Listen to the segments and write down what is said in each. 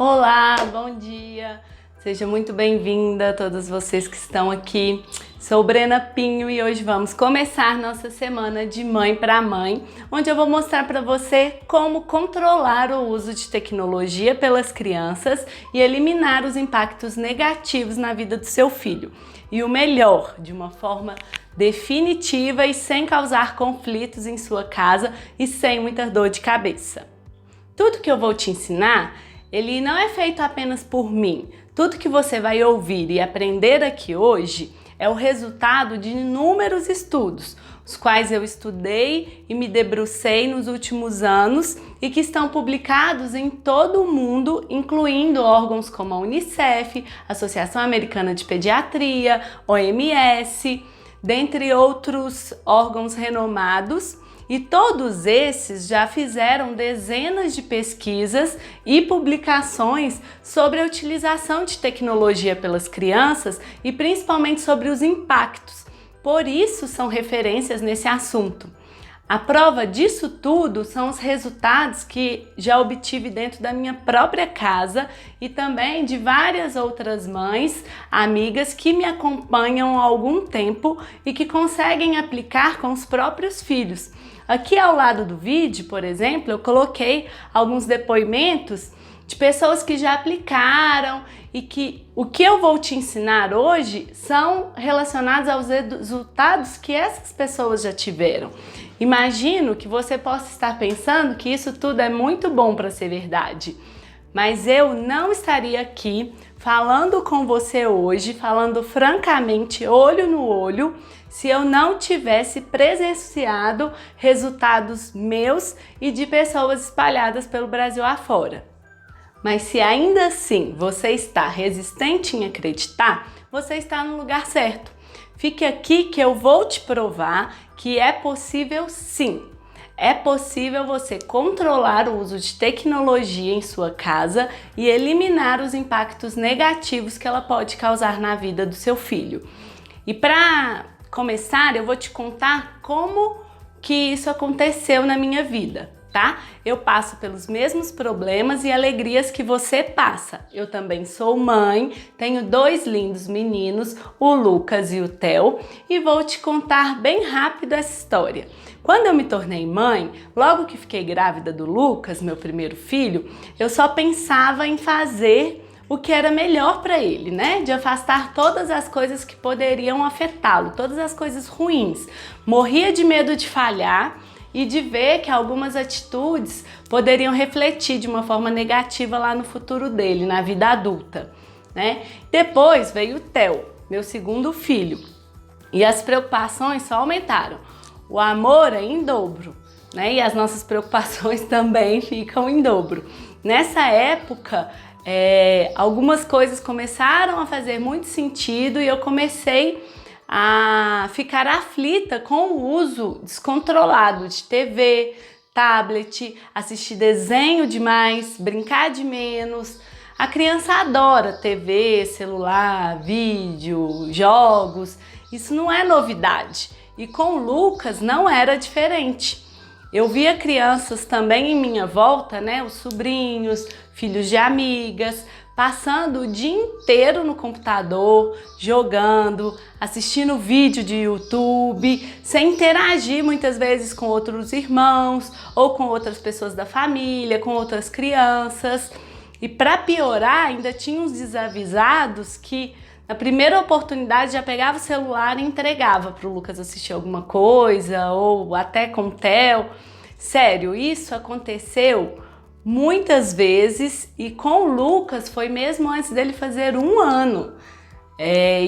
Olá, bom dia! Seja muito bem-vinda, todos vocês que estão aqui. Sou Brena Pinho e hoje vamos começar nossa semana de mãe para mãe, onde eu vou mostrar para você como controlar o uso de tecnologia pelas crianças e eliminar os impactos negativos na vida do seu filho. E o melhor, de uma forma definitiva e sem causar conflitos em sua casa e sem muita dor de cabeça. Tudo que eu vou te ensinar, ele não é feito apenas por mim. Tudo que você vai ouvir e aprender aqui hoje é o resultado de inúmeros estudos, os quais eu estudei e me debrucei nos últimos anos e que estão publicados em todo o mundo, incluindo órgãos como a UNICEF, Associação Americana de Pediatria, OMS, dentre outros órgãos renomados. E todos esses já fizeram dezenas de pesquisas e publicações sobre a utilização de tecnologia pelas crianças e principalmente sobre os impactos. Por isso são referências nesse assunto. A prova disso tudo são os resultados que já obtive dentro da minha própria casa e também de várias outras mães, amigas que me acompanham há algum tempo e que conseguem aplicar com os próprios filhos. Aqui ao lado do vídeo, por exemplo, eu coloquei alguns depoimentos de pessoas que já aplicaram e que o que eu vou te ensinar hoje são relacionados aos resultados que essas pessoas já tiveram. Imagino que você possa estar pensando que isso tudo é muito bom para ser verdade, mas eu não estaria aqui falando com você hoje, falando francamente, olho no olho, se eu não tivesse presenciado resultados meus e de pessoas espalhadas pelo Brasil afora. Mas se ainda assim você está resistente em acreditar, você está no lugar certo. Fique aqui que eu vou te provar que é possível sim. É possível você controlar o uso de tecnologia em sua casa e eliminar os impactos negativos que ela pode causar na vida do seu filho. E para começar, eu vou te contar como que isso aconteceu na minha vida, tá? Eu passo pelos mesmos problemas e alegrias que você passa. Eu também sou mãe, tenho dois lindos meninos, o Lucas e o Theo, e vou te contar bem rápido essa história. Quando eu me tornei mãe, logo que fiquei grávida do Lucas, meu primeiro filho, eu só pensava em fazer o que era melhor para ele, né? De afastar todas as coisas que poderiam afetá-lo, todas as coisas ruins. Morria de medo de falhar e de ver que algumas atitudes poderiam refletir de uma forma negativa lá no futuro dele, na vida adulta, né? Depois veio o Theo, meu segundo filho, e as preocupações só aumentaram. O amor é em dobro, né? E as nossas preocupações também ficam em dobro. Nessa época, algumas coisas começaram a fazer muito sentido e eu comecei a ficar aflita com o uso descontrolado de TV, tablet, assistir desenho demais, brincar de menos. A criança adora TV, celular, vídeo, jogos. Isso não é novidade. E com o Lucas não era diferente. Eu via crianças também em minha volta, né, os sobrinhos, filhos de amigas, passando o dia inteiro no computador, jogando, assistindo vídeo de YouTube, sem interagir muitas vezes com outros irmãos ou com outras pessoas da família, com outras crianças. E para piorar, ainda tinha uns desavisados que na primeira oportunidade já pegava o celular e entregava para o Lucas assistir alguma coisa ou até com o Theo. Sério, isso aconteceu muitas vezes e com o Lucas foi mesmo antes dele fazer 1 ano.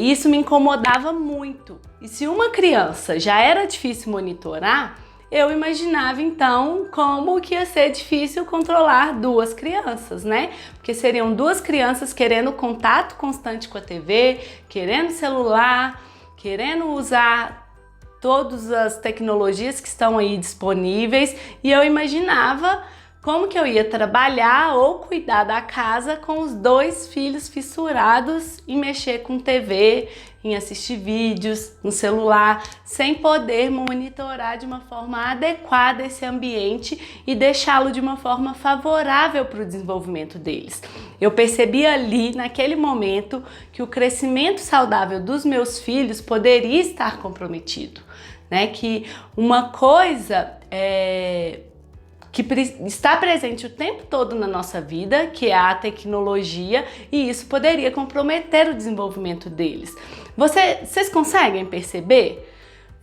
Isso me incomodava muito. E se uma criança já era difícil monitorar, eu imaginava então como que ia ser difícil controlar 2 crianças, né? Porque seriam 2 crianças querendo contato constante com a TV, querendo celular, querendo usar todas as tecnologias que estão aí disponíveis, e eu imaginava como que eu ia trabalhar ou cuidar da casa com os 2 filhos fissurados em mexer com TV em assistir vídeos no celular, sem poder monitorar de uma forma adequada esse ambiente e deixá-lo de uma forma favorável para o desenvolvimento deles. Eu percebi ali, naquele momento, que o crescimento saudável dos meus filhos poderia estar comprometido, né? Que uma coisa que está presente o tempo todo na nossa vida, que é a tecnologia, e isso poderia comprometer o desenvolvimento deles. Vocês conseguem perceber?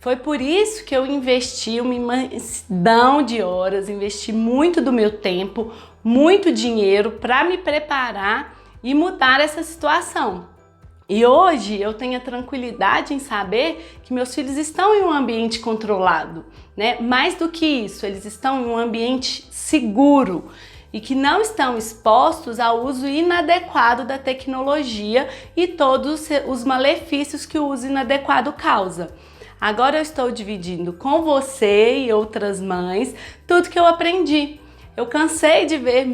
Foi por isso que eu investi uma imensidão de horas, investi muito do meu tempo, muito dinheiro para me preparar e mudar essa situação. E hoje eu tenho a tranquilidade em saber que meus filhos estão em um ambiente controlado, né? Mais do que isso, eles estão em um ambiente seguro e que não estão expostos ao uso inadequado da tecnologia e todos os malefícios que o uso inadequado causa. Agora eu estou dividindo com você e outras mães tudo que eu aprendi. Eu cansei de ver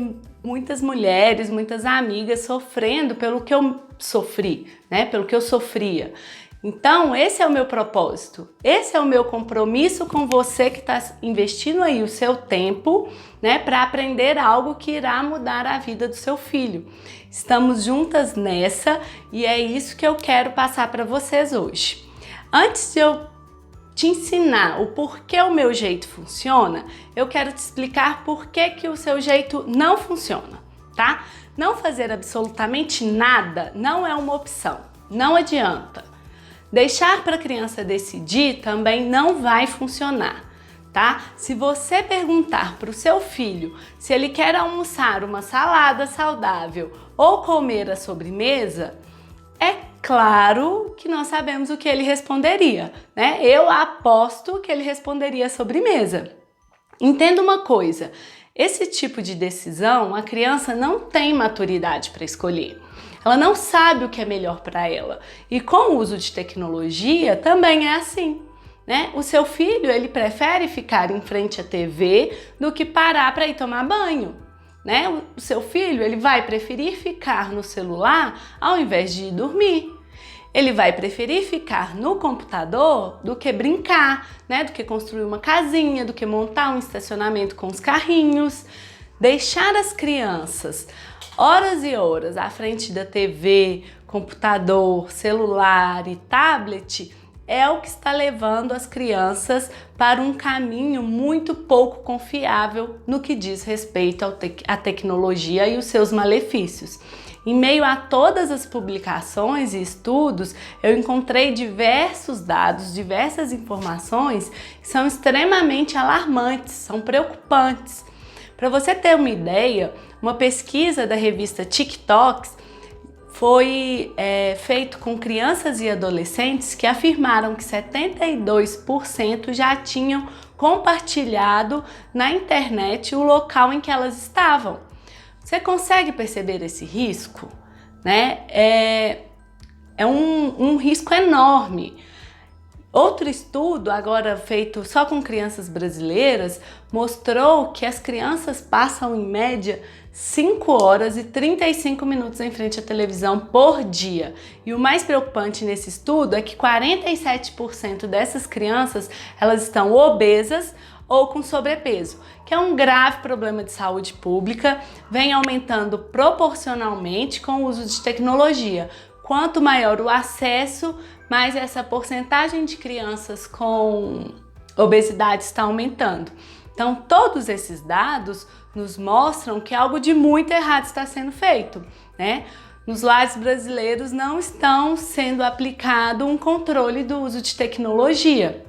muitas mulheres, muitas amigas sofrendo pelo que eu sofri, né? Pelo que eu sofria. Então, esse é o meu propósito, esse é o meu compromisso com você que está investindo aí o seu tempo, né, para aprender algo que irá mudar a vida do seu filho. Estamos juntas nessa e é isso que eu quero passar para vocês hoje. Antes de eu te ensinar o porquê o meu jeito funciona, eu quero te explicar por que o seu jeito não funciona, tá? Não fazer absolutamente nada não é uma opção, não adianta. Deixar para a criança decidir também não vai funcionar, tá? Se você perguntar para o seu filho se ele quer almoçar uma salada saudável ou comer a sobremesa, é claro que nós sabemos o que ele responderia, né? Eu aposto que ele responderia sobremesa. Entenda uma coisa, esse tipo de decisão a criança não tem maturidade para escolher. Ela não sabe o que é melhor para ela. E com o uso de tecnologia também é assim, né? O seu filho, ele prefere ficar em frente à TV do que parar para ir tomar banho, né? O seu filho, ele vai preferir ficar no celular ao invés de ir dormir. Ele vai preferir ficar no computador do que brincar, né? Do que construir uma casinha, do que montar um estacionamento com os carrinhos. Deixar as crianças horas e horas à frente da TV, computador, celular e tablet é o que está levando as crianças para um caminho muito pouco confiável no que diz respeito à tecnologia e os seus malefícios. Em meio a todas as publicações e estudos, eu encontrei diversos dados, diversas informações que são extremamente alarmantes, são preocupantes. Para você ter uma ideia, uma pesquisa da revista TikToks foi feito com crianças e adolescentes que afirmaram que 72% já tinham compartilhado na internet o local em que elas estavam. Você consegue perceber esse risco, né? É um risco enorme. Outro estudo, agora feito só com crianças brasileiras, mostrou que as crianças passam em média 5 horas e 35 minutos em frente à televisão por dia. E o mais preocupante nesse estudo é que 47% dessas crianças elas estão obesas ou com sobrepeso, que é um grave problema de saúde pública, vem aumentando proporcionalmente com o uso de tecnologia. Quanto maior o acesso, mais essa porcentagem de crianças com obesidade está aumentando. Então, todos esses dados nos mostram que algo de muito errado está sendo feito, né? Nos lares brasileiros não estão sendo aplicado um controle do uso de tecnologia.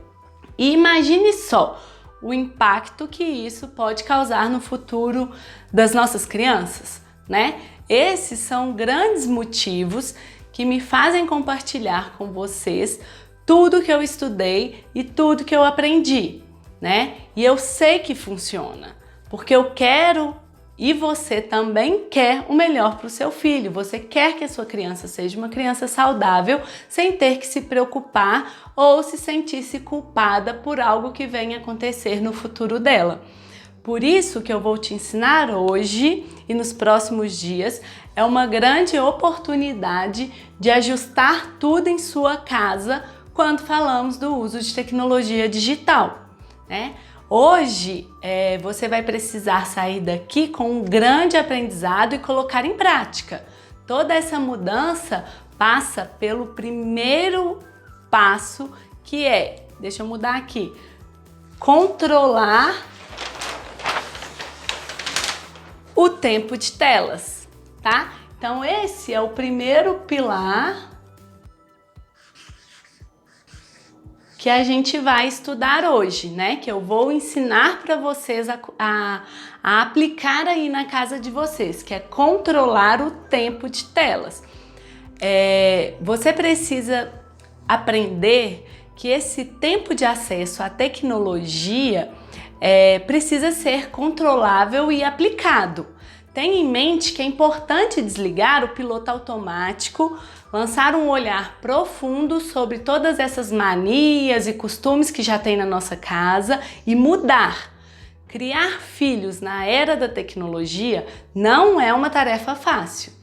E imagine só o impacto que isso pode causar no futuro das nossas crianças, né? Esses são grandes motivos que me fazem compartilhar com vocês tudo que eu estudei e tudo que eu aprendi, né? E eu sei que funciona, porque eu quero e você também quer o melhor para o seu filho. Você quer que a sua criança seja uma criança saudável, sem ter que se preocupar ou se sentir-se culpada por algo que venha acontecer no futuro dela. Por isso que eu vou te ensinar hoje e nos próximos dias é uma grande oportunidade de ajustar tudo em sua casa quando falamos do uso de tecnologia digital, né? Hoje você vai precisar sair daqui com um grande aprendizado e colocar em prática. Toda essa mudança passa pelo primeiro passo, que é, deixa eu mudar aqui, controlar o tempo de telas, tá? Então esse é o primeiro pilar que a gente vai estudar hoje, né? Que eu vou ensinar para vocês a aplicar aí na casa de vocês, que é controlar o tempo de telas. Você precisa aprender que esse tempo de acesso à tecnologia precisa ser controlável e aplicado. Tenha em mente que é importante desligar o piloto automático, lançar um olhar profundo sobre todas essas manias e costumes que já tem na nossa casa e mudar. Criar filhos na era da tecnologia não é uma tarefa fácil.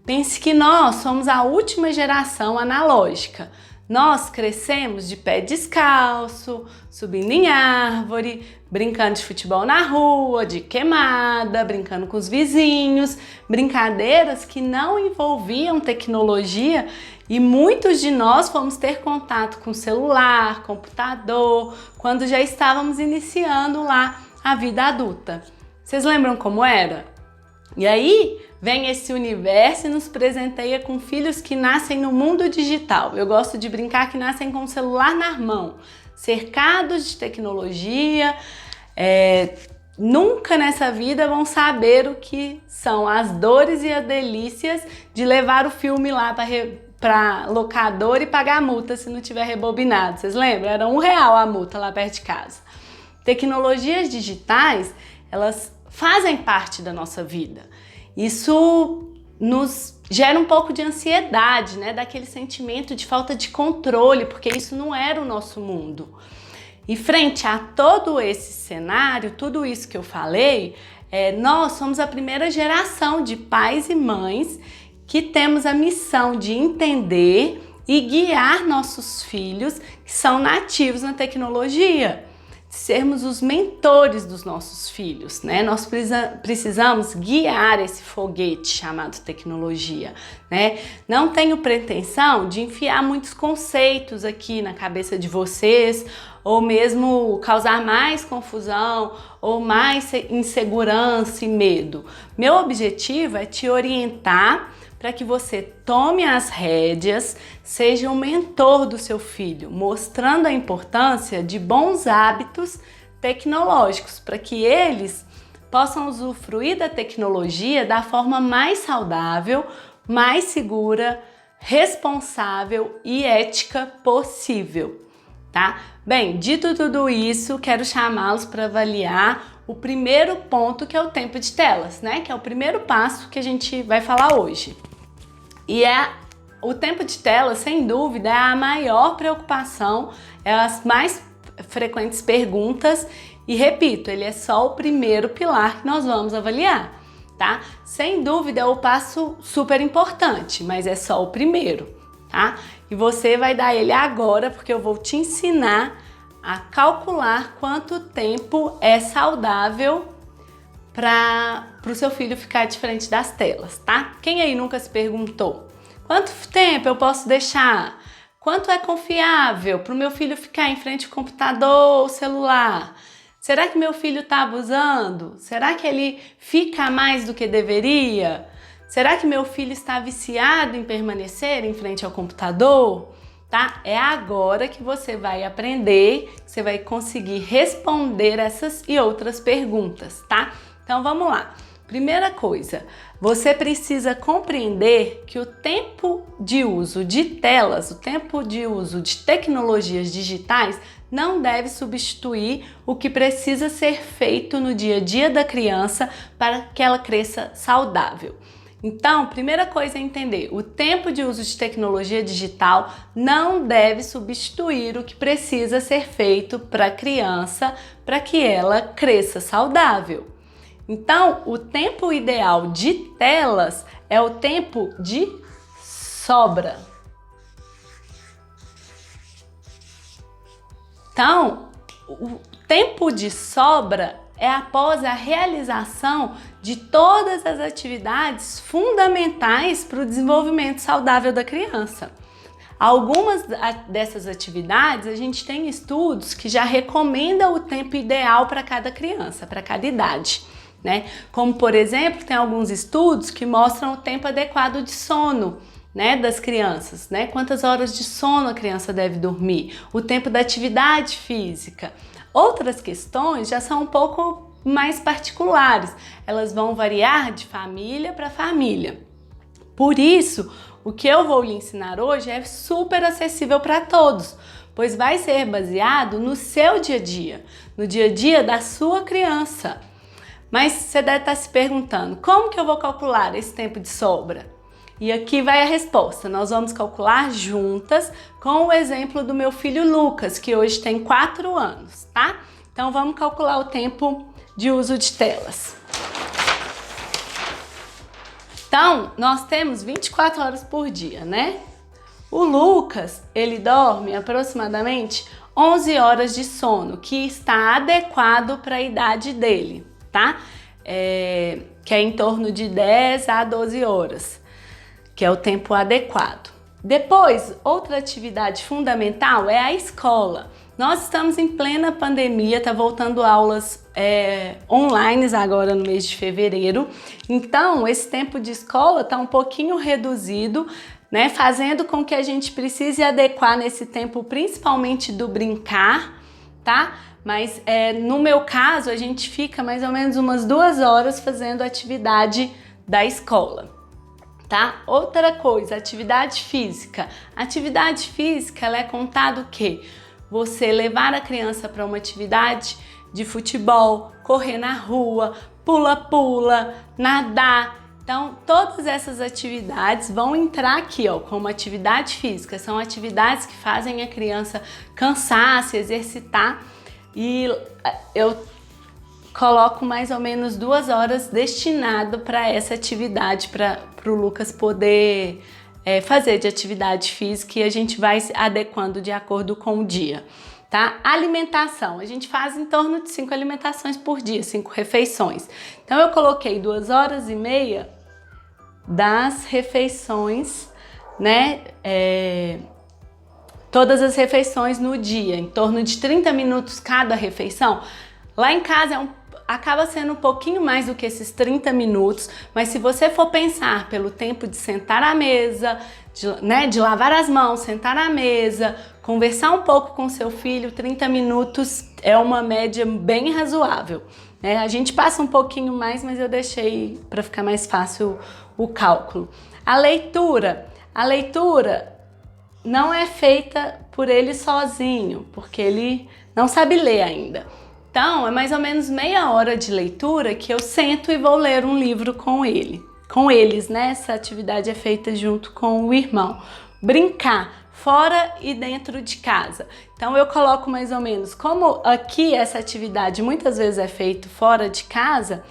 Pense que nós somos a última geração analógica. Nós crescemos de pé descalço, subindo em árvore, brincando de futebol na rua, de queimada, brincando com os vizinhos, brincadeiras que não envolviam tecnologia, e muitos de nós fomos ter contato com celular, computador, quando já estávamos iniciando lá a vida adulta. Vocês lembram como era? E aí vem esse universo e nos presenteia com filhos que nascem no mundo digital. Eu gosto de brincar que nascem com o celular na mão, cercados de tecnologia. Nunca nessa vida vão saber o que são as dores e as delícias de levar o filme lá para locador e pagar a multa se não tiver rebobinado. Vocês lembram? Era R$1 a multa lá perto de casa. Tecnologias digitais, elas fazem parte da nossa vida. Isso nos gera um pouco de ansiedade, né? Daquele sentimento de falta de controle, porque isso não era o nosso mundo. E frente a todo esse cenário, tudo isso que eu falei, nós somos a primeira geração de pais e mães que temos a missão de entender e guiar nossos filhos que são nativos na tecnologia. Sermos os mentores dos nossos filhos, né? Nós precisamos guiar esse foguete chamado tecnologia, né? Não tenho pretensão de enfiar muitos conceitos aqui na cabeça de vocês, ou mesmo causar mais confusão, ou mais insegurança e medo. Meu objetivo é te orientar para que você tome as rédeas, seja um mentor do seu filho, mostrando a importância de bons hábitos tecnológicos, para que eles possam usufruir da tecnologia da forma mais saudável, mais segura, responsável e ética possível, tá? Bem, dito tudo isso, quero chamá-los para avaliar o primeiro ponto, que é o tempo de telas, né? Que é o primeiro passo que a gente vai falar hoje. E o tempo de tela, sem dúvida, é a maior preocupação, é as mais frequentes perguntas e, repito, ele é só o primeiro pilar que nós vamos avaliar, tá? Sem dúvida é o passo super importante, mas é só o primeiro, tá? E você vai dar ele agora, porque eu vou te ensinar a calcular quanto tempo é saudável para o seu filho ficar diferente das telas, tá? Quem aí nunca se perguntou? Quanto tempo eu posso deixar? Quanto é confiável para o meu filho ficar em frente ao computador ou celular? Será que meu filho está abusando? Será que ele fica mais do que deveria? Será que meu filho está viciado em permanecer em frente ao computador? Tá? É agora que você vai aprender, você vai conseguir responder essas e outras perguntas, tá? Então vamos lá. Primeira coisa, você precisa compreender que o tempo de uso de telas, o tempo de uso de tecnologias digitais não deve substituir o que precisa ser feito no dia a dia da criança para que ela cresça saudável. Então, primeira coisa é entender, o tempo de uso de tecnologia digital não deve substituir o que precisa ser feito para a criança, para que ela cresça saudável. Então, o tempo ideal de telas é o tempo de sobra. Então, o tempo de sobra é após a realização de todas as atividades fundamentais para o desenvolvimento saudável da criança. Algumas dessas atividades, a gente tem estudos que já recomendam o tempo ideal para cada criança, para cada idade, né? Como, por exemplo, tem alguns estudos que mostram o tempo adequado de sono, né, das crianças, né? Quantas horas de sono a criança deve dormir, o tempo da atividade física. Outras questões já são um pouco mais particulares, elas vão variar de família para família. Por isso, o que eu vou lhe ensinar hoje é super acessível para todos, pois vai ser baseado no seu dia a dia, no dia a dia da sua criança. Mas você deve estar se perguntando, como que eu vou calcular esse tempo de sobra? E aqui vai a resposta, nós vamos calcular juntas com o exemplo do meu filho Lucas, que hoje tem 4 anos, tá? Então vamos calcular o tempo de uso de telas. Então, nós temos 24 horas por dia, né? O Lucas, ele dorme aproximadamente 11 horas de sono, que está adequado para a idade dele, tá? Que é em torno de 10 a 12 horas. Que é o tempo adequado. Depois, outra atividade fundamental é a escola. Nós estamos em plena pandemia, tá voltando aulas online agora no mês de fevereiro. Então, esse tempo de escola tá um pouquinho reduzido, né? Fazendo com que a gente precise adequar nesse tempo, principalmente do brincar, tá? Mas no meu caso, a gente fica mais ou menos umas 2 horas fazendo a atividade da escola. Tá? Outra coisa, atividade física. Atividade física, ela é contado o quê? Você levar a criança para uma atividade de futebol, correr na rua, pula-pula, nadar. Então, todas essas atividades vão entrar aqui, ó, como atividade física. São atividades que fazem a criança cansar, se exercitar. E eu coloco mais ou menos 2 horas destinado para essa atividade, para o Lucas poder fazer de atividade física, e a gente vai se adequando de acordo com o dia, tá? Alimentação, a gente faz em torno de 5 alimentações por dia, 5 refeições. Então eu coloquei 2 horas e meia das refeições, né? Todas as refeições no dia, em torno de 30 minutos cada refeição. Lá em casa acaba sendo um pouquinho mais do que esses 30 minutos, mas se você for pensar pelo tempo de sentar à mesa, de lavar as mãos, sentar à mesa, conversar um pouco com seu filho, 30 minutos é uma média bem razoável. A gente passa um pouquinho mais, mas eu deixei para ficar mais fácil o cálculo. A leitura não é feita por ele sozinho, porque ele não sabe ler ainda. Então, é mais ou menos meia hora de leitura que eu sento e vou ler um livro com eles, né? Essa atividade é feita junto com o irmão. Brincar, fora e dentro de casa. Então, eu coloco mais ou menos, como aqui essa atividade muitas vezes é feita fora de casa,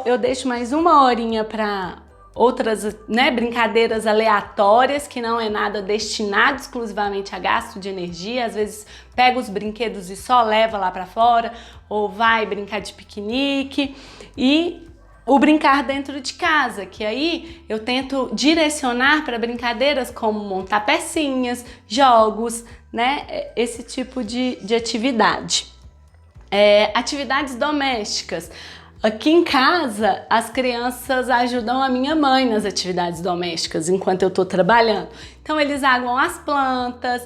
eu deixo mais 1 horinha para outras, né, brincadeiras aleatórias, que não é nada destinado exclusivamente a gasto de energia. Às vezes pega os brinquedos e só leva lá para fora, ou vai brincar de piquenique. E o brincar dentro de casa, que aí eu tento direcionar para brincadeiras como montar pecinhas, jogos, né, esse tipo de atividade. Atividades domésticas. Aqui em casa, as crianças ajudam a minha mãe nas atividades domésticas enquanto eu tô trabalhando. Então, eles aguam as plantas,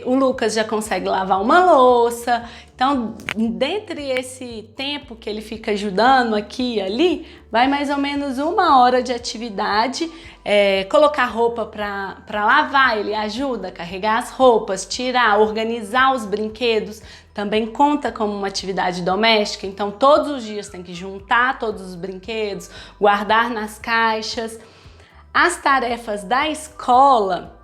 o Lucas já consegue lavar uma louça. Então, dentre esse tempo que ele fica ajudando aqui e ali, vai mais ou menos 1 hora de atividade. Colocar roupa para lavar, ele ajuda a carregar as roupas, tirar, organizar os brinquedos. também conta como uma atividade doméstica, então todos os dias tem que juntar todos os brinquedos, guardar nas caixas. As tarefas da escola,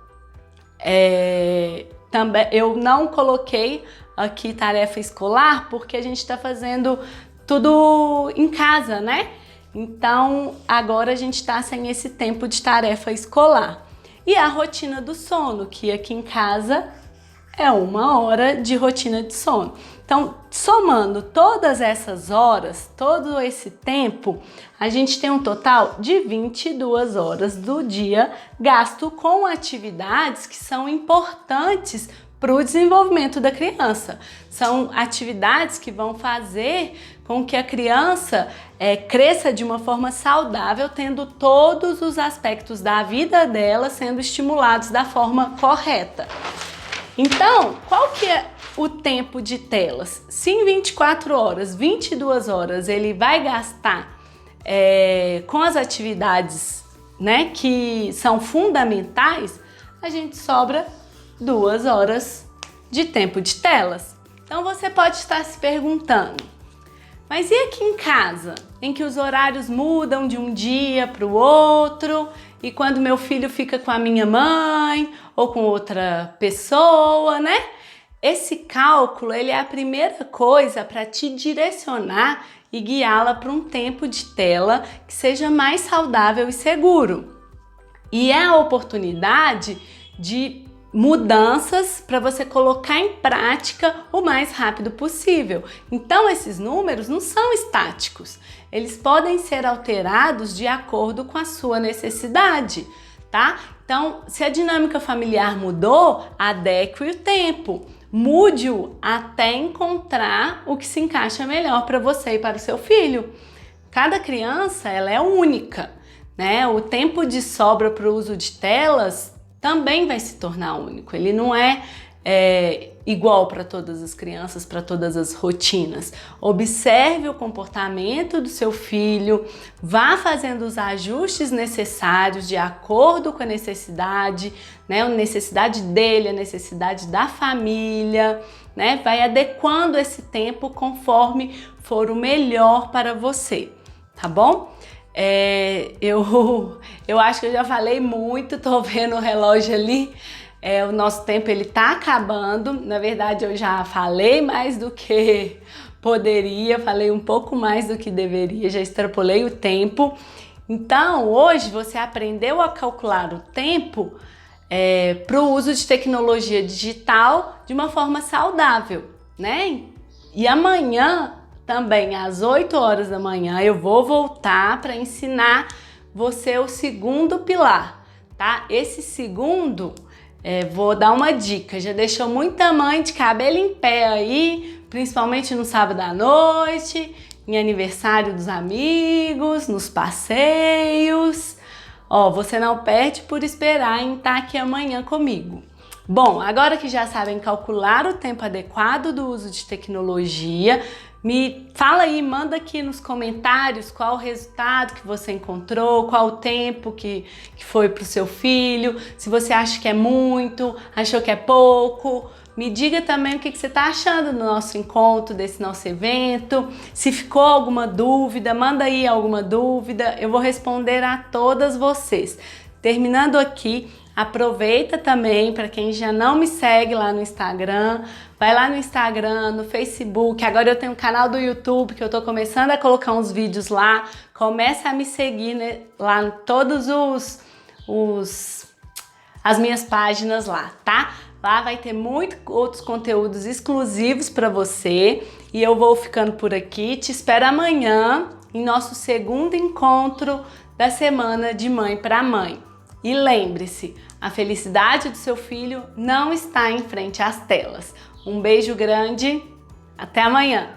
também eu não coloquei aqui tarefa escolar porque a gente está fazendo tudo em casa, né? Então agora a gente está sem esse tempo de tarefa escolar. E a rotina do sono, que aqui em casa é 1 hora de rotina de sono. Então, somando todas essas horas, todo esse tempo, a gente tem um total de 22 horas do dia gasto com atividades que são importantes para o desenvolvimento da criança. São atividades que vão fazer com que a criança cresça de uma forma saudável, tendo todos os aspectos da vida dela sendo estimulados da forma correta. Então, qual que é o tempo de telas? Se em 24 horas, 22 horas ele vai gastar com as atividades, né, que são fundamentais, a gente sobra 2 horas de tempo de telas. Então você pode estar se perguntando, mas e aqui em casa, em que os horários mudam de um dia para o outro, e quando meu filho fica com a minha mãe ou com outra pessoa, né? Esse cálculo, ele é a primeira coisa para te direcionar e guiá-la para um tempo de tela que seja mais saudável e seguro. E é a oportunidade de mudanças para você colocar em prática o mais rápido possível. Então esses números não são estáticos, eles podem ser alterados de acordo com a sua necessidade, tá? Então, se a dinâmica familiar mudou, adeque o tempo, mude-o até encontrar o que se encaixa melhor para você e para o seu filho. Cada criança, ela é única, né? O tempo de sobra para o uso de telas também vai se tornar único. Ele não é igual para todas as crianças, para todas as rotinas. Observe o comportamento do seu filho, vá fazendo os ajustes necessários de acordo com a necessidade, né? A necessidade dele, a necessidade da família, né? Vai adequando esse tempo conforme for o melhor para você, tá bom? Eu acho que eu já falei muito, tô vendo o relógio ali, o nosso tempo ele tá acabando. Na verdade eu já falei mais do que poderia, falei um pouco mais do que deveria, já extrapolei o tempo. Então hoje você aprendeu a calcular o tempo para o uso de tecnologia digital de uma forma saudável, né? E amanhã também às 8 horas da manhã eu vou voltar para ensinar você o segundo pilar, tá? Esse segundo, vou dar uma dica, já deixou muita mãe de cabelo em pé aí, principalmente no sábado à noite, em aniversário dos amigos, nos passeios. Ó, você não perde por esperar em estar aqui amanhã comigo. Bom, agora que já sabem calcular o tempo adequado do uso de tecnologia, me fala aí, manda aqui nos comentários qual o resultado que você encontrou, qual o tempo que foi para o seu filho, se você acha que é muito, achou que é pouco. Me diga também o que você está achando do nosso encontro, desse nosso evento. Se ficou alguma dúvida, manda aí alguma dúvida, eu vou responder a todas vocês. Terminando aqui, aproveita também para quem já não me segue lá no Instagram, vai lá no Instagram, no Facebook. Agora eu tenho um canal do YouTube que eu tô começando a colocar uns vídeos lá. Começa a me seguir, né, lá em todos as minhas páginas lá, tá? Lá vai ter muitos outros conteúdos exclusivos para você. E eu vou ficando por aqui. Te espero amanhã em nosso segundo encontro da semana de Mãe para Mãe. E lembre-se, a felicidade do seu filho não está em frente às telas. Um beijo grande, até amanhã!